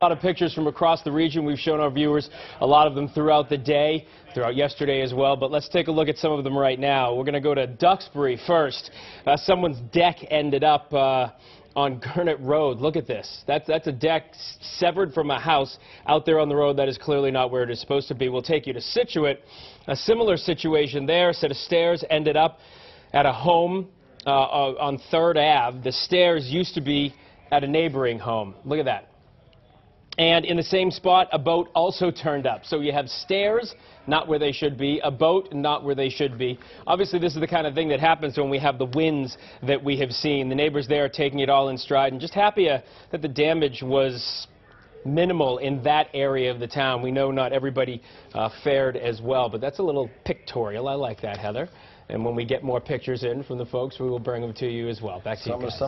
A lot of pictures from across the region. We've shown our viewers a lot of them throughout the day, throughout yesterday as well. But let's take a look at some of them right now. We're going to go to Duxbury first. Someone's deck ended up on Gurnett Road. Look at this. That's a deck severed from a house out there on the road that is clearly not where it is supposed to be. We'll take you to Scituate. A similar situation there. A set of stairs ended up at a home on 3rd Ave. The stairs used to be at a neighboring home. Look at that. And in the same spot, a boat also turned up. So you have stairs, not where they should be, a boat, not where they should be. Obviously, this is the kind of thing that happens when we have the winds that we have seen. The neighbors there are taking it all in stride and just happy that the damage was minimal in that area of the town. We know not everybody fared as well, but that's a little pictorial. I like that, Heather. And when we get more pictures in from the folks, we will bring them to you as well. Back to you guys.